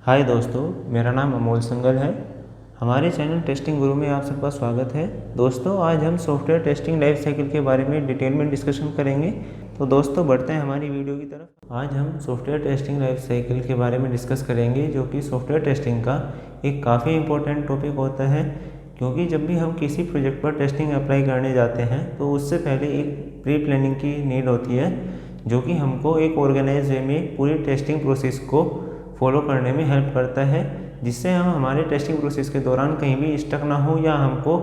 हाय दोस्तों, मेरा नाम अमोल संगल है। हमारे चैनल टेस्टिंग गुरु में आप सबका स्वागत है। दोस्तों, आज हम सॉफ्टवेयर टेस्टिंग लाइफ साइकिल के बारे में डिटेल में डिस्कशन करेंगे। तो दोस्तों, बढ़ते हैं हमारी वीडियो की तरफ। आज हम सॉफ्टवेयर टेस्टिंग लाइफ साइकिल के बारे में डिस्कस करेंगे, जो कि सॉफ्टवेयर टेस्टिंग का एक काफ़ी इंपॉर्टेंट टॉपिक होता है। क्योंकि जब भी हम किसी प्रोजेक्ट पर टेस्टिंग अप्लाई करने जाते हैं तो उससे पहले एक प्री प्लानिंग की नीड होती है, जो कि हमको एक ऑर्गेनाइज वे में पूरी टेस्टिंग प्रोसेस को फॉलो करने में हेल्प करता है, जिससे हम हमारे टेस्टिंग प्रोसेस के दौरान कहीं भी स्टक ना हो या हमको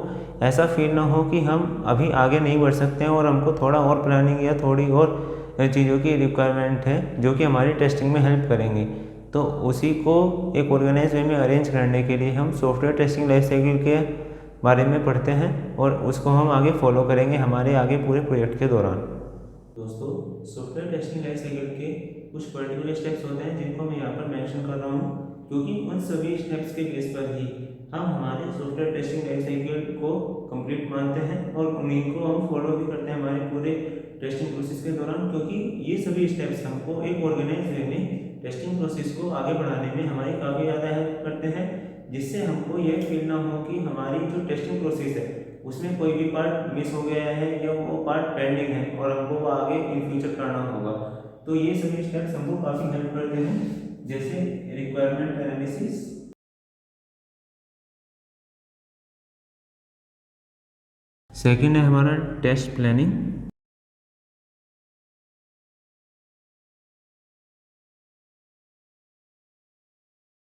ऐसा फील ना हो कि हम अभी आगे नहीं बढ़ सकते हैं और हमको थोड़ा और प्लानिंग या थोड़ी और चीज़ों की रिक्वायरमेंट है, जो कि हमारी टेस्टिंग में हेल्प करेंगे। तो उसी को एक ऑर्गेनाइज वे में अरेंज करने के लिए हम सॉफ्टवेयर टेस्टिंग लाइफ साइकिल के बारे में पढ़ते हैं और उसको हम आगे फॉलो करेंगे हमारे आगे पूरे प्रोजेक्ट के दौरान। दोस्तों, सॉफ्टवेयर टेस्टिंग लाइफ साइकिल के कुछ पर्टिकुलर स्टेप्स होते हैं जिनको मैं यहाँ पर मेंशन कर रहा हूँ, क्योंकि उन सभी स्टेप्स के बेस पर ही हम हमारे सॉफ्टवेयर टेस्टिंग लाइफ साइकिल को कंप्लीट मानते हैं और उन्हीं को हम फॉलो भी करते हैं हमारे पूरे टेस्टिंग प्रोसेस के दौरान। क्योंकि ये सभी स्टेप्स हमको एक ऑर्गेनाइज वे में टेस्टिंग प्रोसेस को आगे बढ़ाने में हमारी काफ़ी ज़्यादा हेल्प करते हैं, जिससे हमको यह फील ना हो कि हमारी जो टेस्टिंग प्रोसेस है उसमें कोई भी पार्ट मिस हो गया है या वो पार्ट पेंडिंग है और हमको वो आगे इन फ्यूचर करना होगा। तो ये सभी स्टेप्स हमको काफ़ी हेल्प करते हैं, जैसे रिक्वायरमेंट एनालिसिस, सेकंड है हमारा test planning,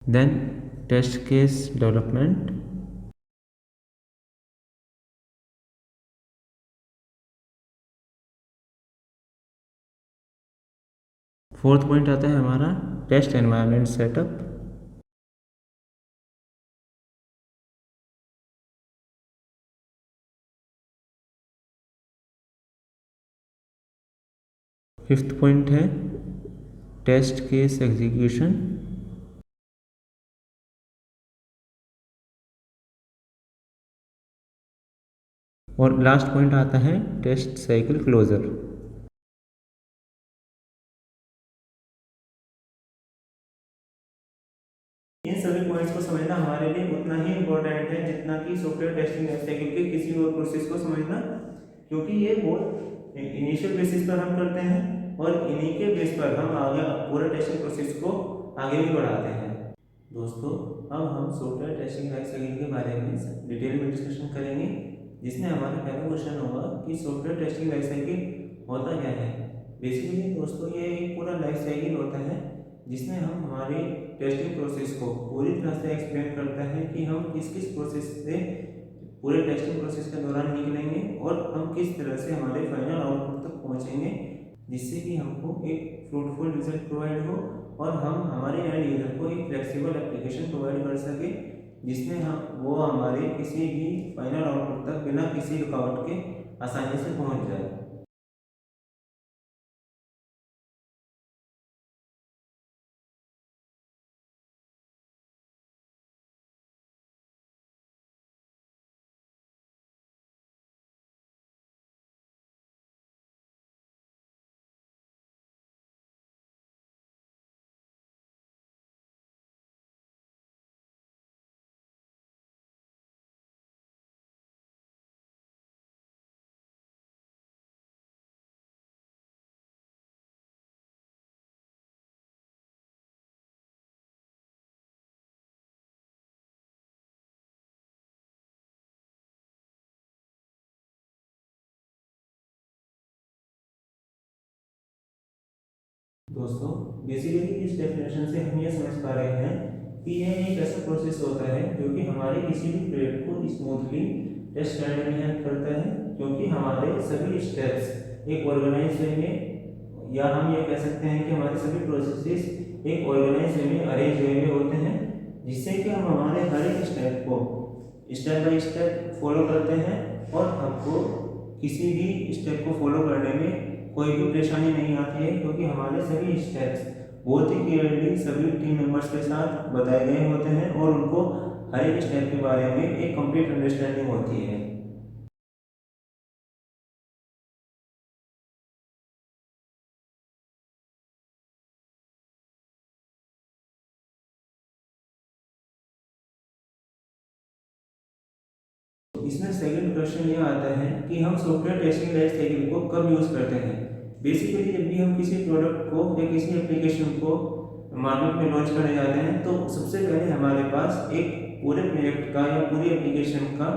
then test case development, fourth point आता है हमारा test environment setup, fifth point है टेस्ट केस एग्जीक्यूशन, और लास्ट पॉइंट आता है टेस्ट साइकिल क्लोजर। इन सभी पॉइंट्स को समझना हमारे लिए उतना ही इम्पोर्टेंट है जितना कि सॉफ्टवेयर टेस्टिंग लाइफ साइकिल के किसी और प्रोसेस को समझना, क्योंकि ये बहुत इनिशियल बेसिस पर हम करते हैं और इन्हीं के बेस पर हम आगे पूरे टेस्टिंग प्रोसेस को आगे भी बढ़ाते हैं। दोस्तों, अब हम सॉफ्टवेयर टेस्टिंग लाइफ साइकिल के बारे में डिटेल में डिस्कशन करेंगे, जिसमें हमारा पहला क्वेश्चन होगा कि सॉफ्टवेयर टेस्टिंग लाइफ साइकिल होता क्या है। बेसिकली दोस्तों, ये एक पूरा लाइफ साइकिल होता है जिसमें हम हमारे टेस्टिंग प्रोसेस को पूरी तरह से एक्सप्लेन करते हैं कि हम किस किस प्रोसेस से पूरे टेस्टिंग प्रोसेस के दौरान निकलेंगे और हम किस तरह से हमारे फाइनल आउटपुट तक पहुंचेंगे, जिससे कि हमको एक फ्रूटफुल रिजल्ट प्रोवाइड हो और हम हमारे एंड यूजर को एक फ्लेक्सिबल एप्लीकेशन प्रोवाइड कर सके, जिसमें हम वो हमारे किसी भी फाइनल आउटपुट तक बिना किसी रुकावट के आसानी से पहुंच जाए। दोस्तों, बेसिकली इस डेफिनेशन से हम ये समझ पा रहे हैं कि यह एक ऐसा प्रोसेस होता है जो कि हमारे किसी भी प्रोजेक्ट को स्मूथली टेस्ट करने में हेल्प करता है, क्योंकि हमारे सभी स्टेप्स एक ऑर्गेनाइज वे में, या हम ये कह सकते हैं कि हमारे सभी प्रोसेसेस एक ऑर्गेनाइज वे में अरेंज वे में होते हैं, जिससे कि हम हमारे हर एक स्टेप को स्टेप बाय स्टेप फॉलो करते हैं और हमको किसी भी स्टेप को फॉलो करने में कोई भी परेशानी नहीं आती है, क्योंकि हमारे सभी स्टेप्स बहुत ही क्लियरली सभी टीम मेंबर्स के साथ बताए गए होते हैं और उनको हर एक स्टेप के बारे में एक कंप्लीट अंडरस्टैंडिंग होती है। इसमें सेकंड क्वेश्चन ये आता है कि हम सॉफ्टवेयर टेस्टिंग लाइफ साइकिल को कब यूज़ करते हैं। बेसिकली जब भी हम किसी प्रोडक्ट को या किसी एप्लीकेशन को मार्केट में लॉन्च करने जाते हैं तो सबसे पहले हमारे पास एक पूरे प्रोजेक्ट का या पूरी एप्लीकेशन का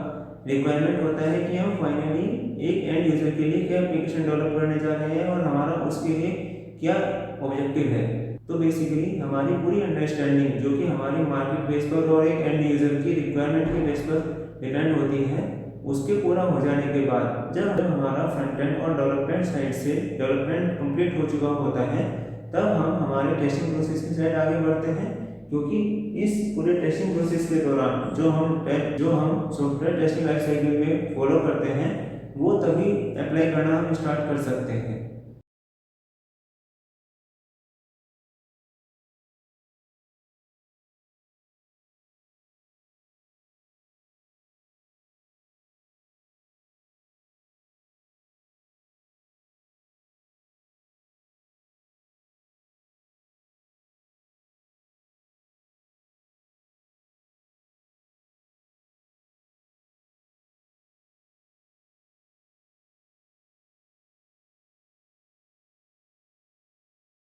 रिक्वायरमेंट होता है कि हम फाइनली एक एंड यूजर के लिए क्या एप्लीकेशन डेवलप करने जा रहे हैं और हमारा उसके लिए क्या ऑब्जेक्टिव है। तो बेसिकली हमारी पूरी अंडरस्टैंडिंग जो कि हमारी मार्केट बेस पर और एक एंड यूजर की रिक्वायरमेंट के बेस पर डिपेंड होती है, उसके पूरा हो जाने के बाद जब हमारा फ्रंट एंड और डेवलपमेंट साइड से डेवलपमेंट कंप्लीट हो चुका होता है तब हम हमारे टेस्टिंग प्रोसेस की साइड आगे बढ़ते हैं, क्योंकि इस पूरे टेस्टिंग प्रोसेस के दौरान जो हम सॉफ्टवेयर टेस्टिंग लाइफ साइकिल में फॉलो करते हैं वो तभी अप्लाई करना हम स्टार्ट कर सकते हैं।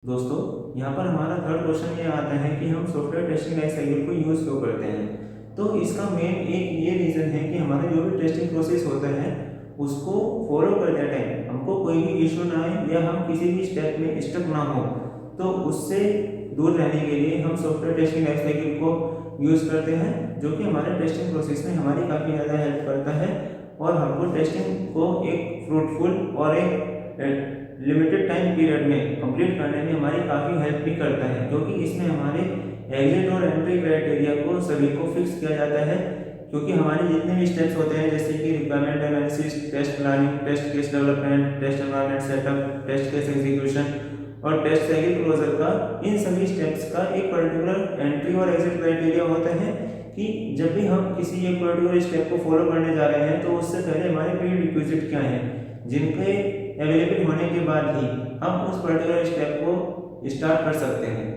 दोस्तों यहाँ पर हमारा थर्ड क्वेश्चन ये आता है कि हम सॉफ्टवेयर टेस्टिंग लाइफ साइकिल को यूज़ क्यों करते हैं। तो इसका मेन एक ये रीज़न है कि हमारा जो भी टेस्टिंग प्रोसेस होता है उसको फॉलो करते टाइम हमको कोई भी इशू ना आए या हम किसी भी स्टेप में स्टक ना हो, तो उससे दूर रहने के लिए हम सॉफ्टवेयर टेस्टिंग लाइफ साइकिल को यूज़ करते हैं, जो कि हमारे टेस्टिंग प्रोसेस में हमारी काफ़ी ज़्यादा हेल्प करता है और हमको टेस्टिंग को एक फ्रूटफुल और एक लिमिटेड टाइम पीरियड में कंप्लीट करने में हमारी काफ़ी हेल्प भी करता है, क्योंकि इसमें हमारे एग्जिट और एंट्री क्राइटेरिया को सभी को फिक्स किया जाता है। क्योंकि हमारे जितने भी स्टेप्स होते हैं जैसे कि requirement analysis, test planning, test case development, test environment setup, test case execution और टेस्ट साइकिल क्लोजर का, इन सभी स्टेप्स का एक पर्टिकुलर एंट्री और एग्जिट क्राइटेरिया होता है कि जब भी हम किसी एक पर्टिकुलर स्टेप को फॉलो करने जा रहे हैं तो उससे पहले हमारे प्री रिक्विजिट क्या हैं, जिनके अवेलेबल होने के बाद ही हम उस पर्टिकुलर स्टेप को स्टार्ट कर सकते हैं।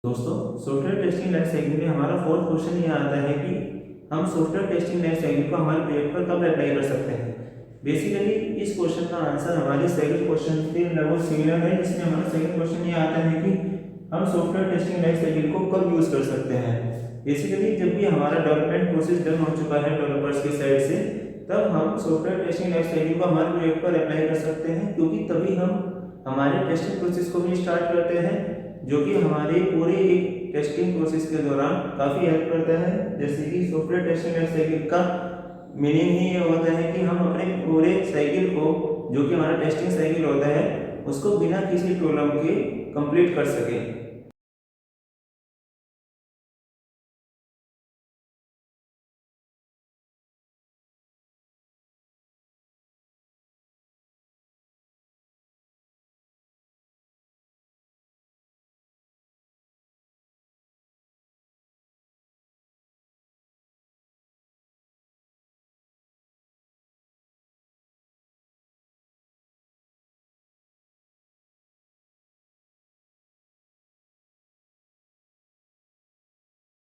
दोस्तों सॉफ्टवेयर टेस्टिंग लाइफ साइकिल में हमारा फोर्थ क्वेश्चन ये आता है कि हम सॉफ्टवेयर टेस्टिंग लाइफ साइकिल को हमारे प्रोजेक्ट पर कब अप्लाई कर सकते हैं। बेसिकली इस क्वेश्चन का आंसर हमारे सेकंड क्वेश्चन के लगभग सिमिलर है, जिसमें हमारा सेकंड क्वेश्चन ये आता है कि हम सॉफ्टवेयर टेस्टिंग लाइफ साइकिल को कब यूज कर सकते हैं। बेसिकली जब भी हमारा डेवलपमेंट प्रोसेस डन हो चुका है डेवलपर्स की साइड से, तब हम सॉफ्टवेयर टेस्टिंग लाइफ साइकिल को हमारे प्रोजेक्ट पर अप्लाई कर सकते हैं, क्योंकि तभी हम हमारे टेस्टिंग प्रोसेस को भी स्टार्ट करते हैं, जो कि हमारे पूरे एक टेस्टिंग प्रोसेस के दौरान काफ़ी हेल्प करता है। जैसे कि सॉफ्टवेयर टेस्टिंग लाइफ साइकिल का मीनिंग ही ये होता है कि हम अपने पूरे साइकिल को, जो कि हमारा टेस्टिंग साइकिल होता है, उसको बिना किसी प्रॉब्लम के कंप्लीट कर सकें।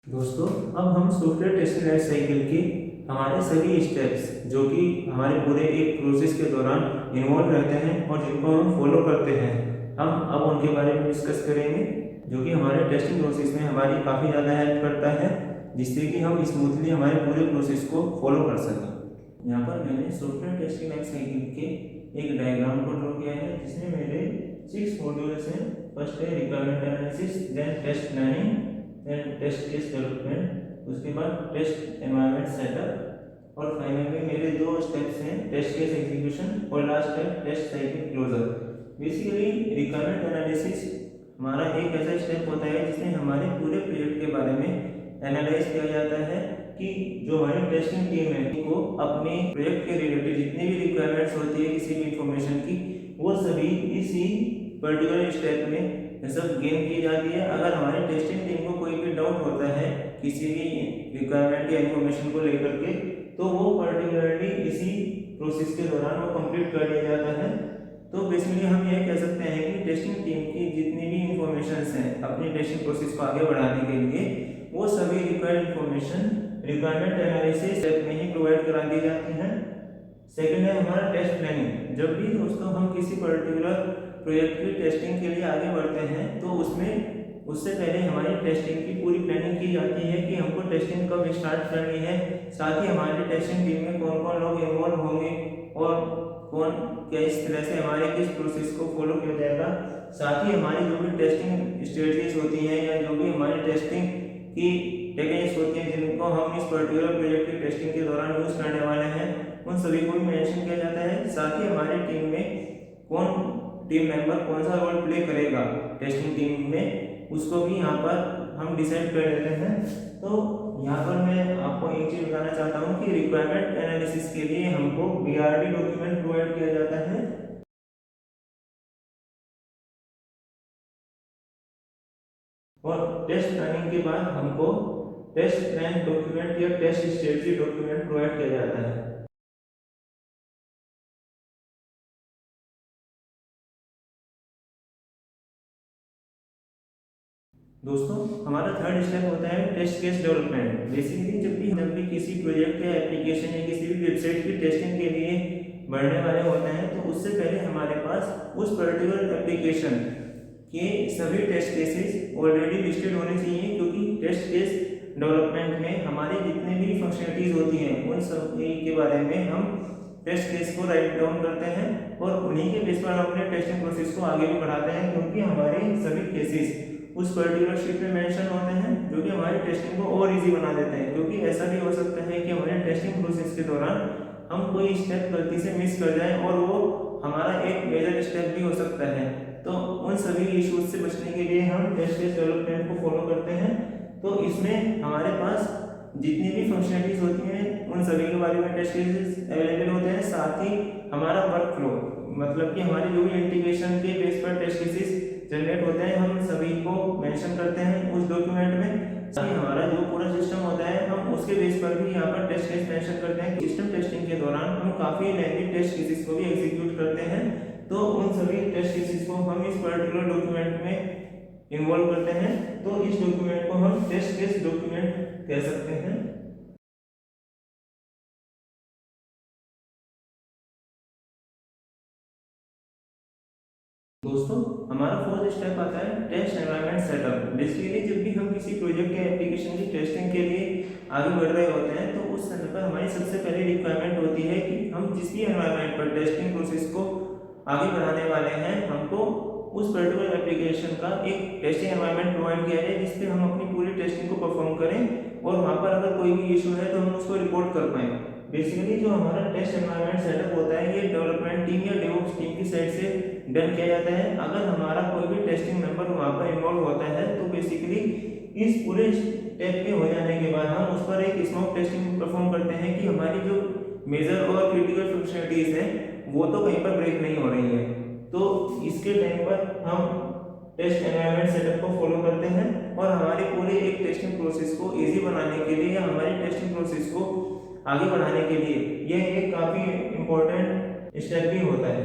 दोस्तों अब हम सॉफ्टवेयर टेस्टिंग लाइफ साइकिल के हमारे सभी स्टेप्स, जो कि हमारे पूरे एक प्रोसेस के दौरान इन्वॉल्व रहते हैं और जिनको हम फॉलो करते हैं, हम अब उनके बारे में डिस्कस करेंगे, जो कि हमारे टेस्टिंग प्रोसेस में हमारी काफ़ी ज़्यादा हेल्प करता है, जिससे कि हम स्मूथली हमारे पूरे प्रोसेस को फॉलो कर सकें। यहाँ पर मैंने सॉफ्टवेयर टेस्टिंग लाइफ साइकिल के एक डायग्राम को ड्रॉ किया है, जिसमें मेरे 6 मॉड्यूल्स हैं। फर्स्ट है requirement analysis, then test planning, then test case development, उसके बाद टेस्ट एनवायरनमेंट सेटअप और फाइनली मेरे 2 स्टेप्स हैं, टेस्ट केस एग्जीक्यूशन और लास्ट है test cycle closure. Basically requirement analysis हमारा एक ऐसा स्टेप होता है जिसमें हमारे पूरे प्रोजेक्ट के बारे में एनालाइज किया जाता है कि जो हमारी टेस्टिंग टीम है को अपने प्रोजेक्ट के रिलेटेड जितनी भी रिक्वायरमेंट्स होती है किसी भी इंफॉर्मेशन की, वो सभी इसी पर्टिकुलर स्टेप में सब गेन की जाती है। अगर हमारी टेस्टिंग टीम को कोई भी डाउट होता है किसी भी रिक्वायरमेंट या इंफॉर्मेशन को लेकर के, तो वो पर्टिकुलरली इसी प्रोसेस के दौरान वो कंप्लीट कर लिया जाता है। तो बेसिकली हम ये कह सकते हैं कि टेस्टिंग टीम की जितनी भी इंफॉर्मेशंस हैं अपनी टेस्टिंग प्रोसेस को आगे बढ़ाने के लिए, वो सभी required information requirement analysis step में ही प्रोवाइड करा दी जाती है। सेकंड है हमारा टेस्ट प्लानिंग। जब भी दोस्तों हम किसी पर्टिकुलर प्रोजेक्ट की टेस्टिंग के लिए आगे बढ़ते हैं, तो उसमें उससे पहले हमारी टेस्टिंग की पूरी प्लानिंग की जाती है कि हमको टेस्टिंग कब स्टार्ट करनी है, साथ ही हमारी टेस्टिंग टीम में कौन कौन लोग इन्वॉल्व होंगे और कौन किस तरह से हमारे किस प्रोसेस को फॉलो किया जाएगा। साथ ही हमारी जो भी टेस्टिंग स्ट्रेटजीज होती हैं या जो भी हमारी टेस्टिंग की टेक्निक्स होती हैं जिनको हम इस पर्टिकुलर प्रोजेक्ट की टेस्टिंग के दौरान यूज करने वाले हैं, उन सभी को भी मेंशन किया जाता है। साथ ही हमारी टीम में कौन टीम मेंबर कौन सा रोल प्ले करेगा टेस्टिंग टीम में, उसको भी यहाँ पर हम डिसाइड कर लेते हैं। तो यहाँ पर मैं आपको एक चीज बताना चाहता हूँ कि रिक्वायरमेंट एनालिसिस के लिए हमको बीआरडी डॉक्यूमेंट प्रोवाइड किया जाता है। और टेस्ट प्लानिंग के बाद हमको टेस्ट प्लान डॉक्यूमेंट या टेस्ट स्ट्रेटजी डॉक्यूमेंट प्रोवाइड किया जाता है। दोस्तों हमारा थर्ड स्टेप होता है टेस्ट केस डेवलपमेंट। बेसिकली जब भी किसी प्रोजेक्ट या एप्लीकेशन या किसी भी वेबसाइट की टेस्टिंग के लिए बढ़ने वाले होते हैं, तो उससे पहले हमारे पास उस पर्टिकुलर एप्लीकेशन के सभी टेस्ट केसेस ऑलरेडी लिस्टेड होने चाहिए, क्योंकि टेस्ट केस डेवलपमेंट में हमारी जितनी भी फंक्शनलिटीज होती हैं उन सभी के बारे में हम टेस्ट केस को राइट डाउन करते हैं और उन्हीं के बेस पर हम अपने टेस्टिंग प्रोसेस को आगे भी बढ़ाते हैं, क्योंकि हमारे सभी केसेस उस पर्टिकुलर शीट में मेंशन होते हैं, जो कि हमारी टेस्टिंग को और इजी बना देते हैं। क्योंकि ऐसा भी हो सकता है कि हमारे टेस्टिंग प्रोसेस के दौरान हम कोई स्टेप गलती से मिस कर जाएं और वो हमारा एक मेजर स्टेप भी हो सकता है। तो उन सभी इश्यूज से बचने के लिए हम टेस्ट केस डेवलपमेंट को फॉलो करते हैं। तो इसमें हमारे पास जितनी भी फंक्शनलिटीज होती हैं उन सभी के बारे में टेस्ट केसेस अवेलेबल होते हैं। साथ ही हमारा वर्क फ्लो, मतलब कि हमारी जो भी इंटीग्रेशन के बेस पर टेस्ट केसेस जनरेट होते हैं, हम सभी को मेंशन करते हैं उस डॉक्यूमेंट में। साथ ही हमारा जो पूरा सिस्टम होता है हम उसके बेस पर भी यहाँ पर टेस्ट केस मेंशन करते हैं। सिस्टम टेस्टिंग के दौरान हम काफी लेंथी टेस्ट केसेस को भी एग्जीक्यूट करते हैं, तो उन सभी टेस्ट केसेस को हम इस पर्टिकुलर डॉक्यूमेंट में इन्वॉल्व करते हैं। तो इस डॉक्यूमेंट को हम टेस्ट केस डॉक्यूमेंट कह सकते हैं। दोस्तों हमारा फोर्थ स्टेप आता है टेस्ट एनवायरनमेंट सेटअप। बेसिकली जब भी हम किसी प्रोजेक्ट या एप्लीकेशन की टेस्टिंग के लिए आगे बढ़ रहे होते हैं, तो उस समय पर हमारी सबसे पहली रिक्वायरमेंट होती है कि हम जिस भी एनवायरनमेंट पर टेस्टिंग प्रोसेस को आगे बढ़ाने वाले हैं, हमको उस पर्टिकुलर एप्लीकेशन का एक टेस्टिंग एनवायरनमेंट प्रोवाइड किया जाए जिसपे हम अपनी पूरी टेस्टिंग को परफॉर्म करें और वहाँ पर अगर कोई भी इशू है तो हम उसको रिपोर्ट कर पाएँ। बेसिकली जो हमारा टेस्ट एनवायरनमेंट सेटअप होता है, ये डेवलपमेंट टीम या डेवऑप्स टीम की साइड से डन किया जाता है। अगर हमारा कोई भी टेस्टिंग मेंबर वहाँ पर इन्वॉल्व होता है, तो बेसिकली इस पूरे स्टेप के हो जाने के बाद हम उस पर एक स्मोक टेस्टिंग परफॉर्म करते हैं कि हमारी जो मेजर और क्रिटिकल फंक्शनलिटीज हैं वो तो कहीं पर ब्रेक नहीं हो रही है। तो इसके टाइम पर हम टेस्ट एनवायरनमेंट सेटअप को फॉलो करते हैं और हमारे पूरे एक टेस्टिंग प्रोसेस को इजी बनाने के लिए या हमारी टेस्टिंग प्रोसेस को आगे बढ़ाने के लिए यह एक काफी इंपॉर्टेंट स्टेप भी होता है।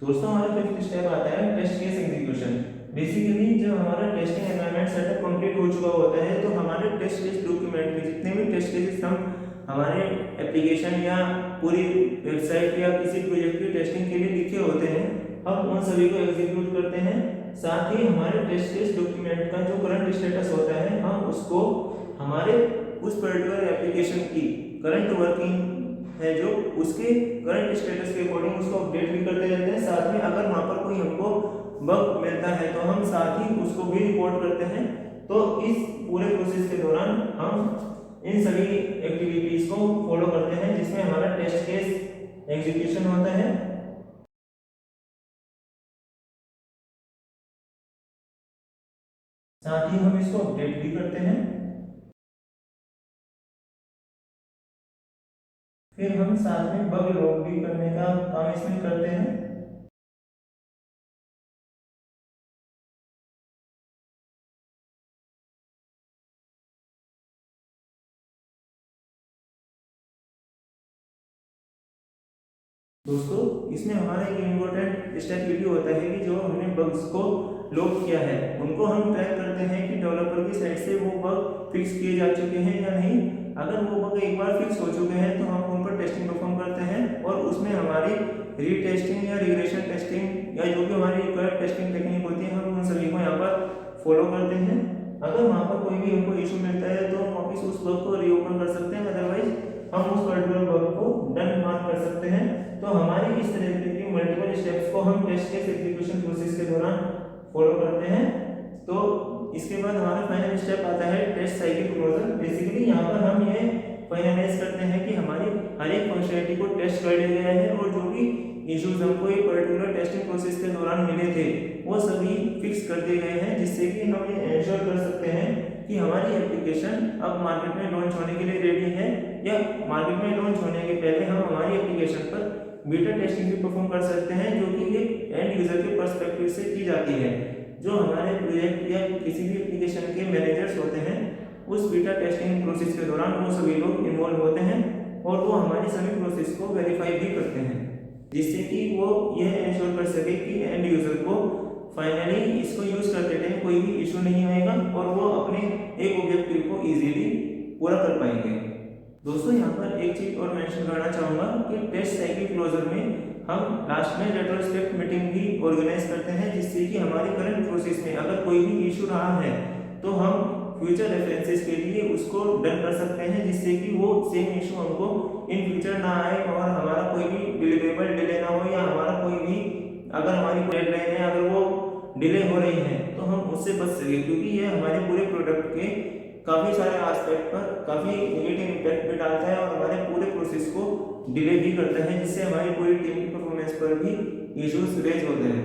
दोस्तों हमारा फिफ्थ स्टेप आता है टेस्ट केस एग्जीक्यूशन। बेसिकली जब हमारा टेस्टिंग एनवायरनमेंट सेटअप कंप्लीट हो चुका होता है, तो हमारे टेस्ट केस डॉक्यूमेंट में जितने भी टेस्ट केसेस हम हमारे एप्लीकेशन या पूरी वेबसाइट या किसी प्रोजेक्ट की टेस्टिंग के लिए लिखे होते हैं, हम उन सभी को एग्जीक्यूट करते हैं। साथ ही हमारे टेस्ट केस डॉक्यूमेंट का जो करंट स्टेटस होता है, हम उसको हमारे उस पर्टिकुलर एप्लीकेशन की करंट वर्किंग है जो उसके करंट स्टेटस के अकॉर्डिंग उसको अपडेट भी करते रहते हैं। साथ में अगर वहाँ पर कोई हमको बग मिलता है तो हम साथ ही उसको भी रिपोर्ट करते हैं। तो इस पूरे प्रोसेस के दौरान हम इन सभी एक्टिविटीज को फॉलो करते हैं जिसमें हमारा टेस्ट केस एग्जीक्यूशन होता है। साथ ही हम इसको अपडेट भी करते हैं। फिर हम साथ में बग लॉग भी करने का काम इसमें करते हैं। दोस्तों इसमें हमारा एक इम्पोर्टेंट स्टेप ये भी होता है कि जो हमने बग्स को लॉग किया है उनको हम ट्रैक करते हैं कि डेवलपर की साइड से वो बग फिक्स किए जा चुके हैं या नहीं। अगर वो बग एक बार फिक्स हो चुके हैं तो हम उन पर टेस्टिंग परफॉर्म करते हैं और उसमें हमारी रीटेस्टिंग या रिग्रेशन टेस्टिंग या जो भी हमारी रिक्वायर्ड टेस्टिंग टेक्निक होती है हम उन सभी को यहाँ पर फॉलो करते हैं। अगर वहाँ पर कोई भी हमको इशू मिलता है तो हम वापस उस बग को रीओपन कर सकते हैं, अदरवाइज हम उस पर्टिकुलर बग को डन मार्क कर सकते हैं। तो हमारी इस तरह की मल्टीपल स्टेप्स को हम टेस्ट केस एग्जीक्यूशन प्रोसेस के दौरान फॉलो करते हैं। तो इसके बाद हमारा फाइनल स्टेप आता है टेस्ट साइकिल क्लोजर। बेसिकली यहाँ पर हम ये फाइनलाइज करते हैं कि हमारी हर एक फंक्शनैलिटी को टेस्ट कर लिया गया है और जो भी इश्यूज हमको एक पर्टिकुलर टेस्टिंग प्रोसेस के दौरान मिले थे वो सभी फिक्स कर दिए गए हैं, जिससे कि हम ये एंश्योर कर सकते हैं कि हमारी एप्लीकेशन अब मार्केट में लॉन्च होने के लिए रेडी है, या मार्केट में लॉन्च होने के पहले हम हमारी एप्लीकेशन पर बीटा टेस्टिंग भी परफॉर्म कर सकते हैं, जो कि एक एंड यूजर के पर्सपेक्टिव से की जाती है। जो हमारे प्रोजेक्ट या किसी भी एप्लीकेशन के मैनेजर्स होते हैं उस बीटा टेस्टिंग प्रोसेस के दौरान वो सभी लोग इन्वॉल्व होते हैं और वो हमारी सभी प्रोसेस को वेरीफाई भी करते हैं, जिससे कि वो यह इंश्योर कर सके कि एंड यूजर को फाइनली इसको यूज करते टाइम कोई भी इशू नहीं आएगा और वो अपने एक ऑब्जेक्टिव को इजीली पूरा कर पाएंगे। दोस्तों यहाँ पर एक चीज और मेंशन करना चाहूँगा कि टेस्ट साइकिल क्लोजर में हम लास्ट में रेट्रोस्पेक्ट मीटिंग भी ऑर्गेनाइज करते हैं, जिससे कि हमारी करंट प्रोसेस में अगर कोई भी इशू रहा है तो हम फ्यूचर रेफरेंसेस के लिए उसको डन कर सकते हैं, जिससे कि वो सेम इशू हमको इन फ्यूचर ना आए और हमारा कोई भी डिलीवरेबल डिले ना हो, या हमारा कोई भी अगर हमारी डेडलाइन है अगर वो डिले हो रही है तो हम उससे बच सके, क्योंकि ये हमारे पूरे प्रोडक्ट के काफ़ी सारे एस्पेक्ट पर काफ़ी नेगेटिव इम्पैक्ट भी डालता है और हमारे पूरे प्रोसेस को डिले भी करता है, जिससे हमारी पूरी टीम की परफॉर्मेंस पर भी इश्यूज रेज होते हैं।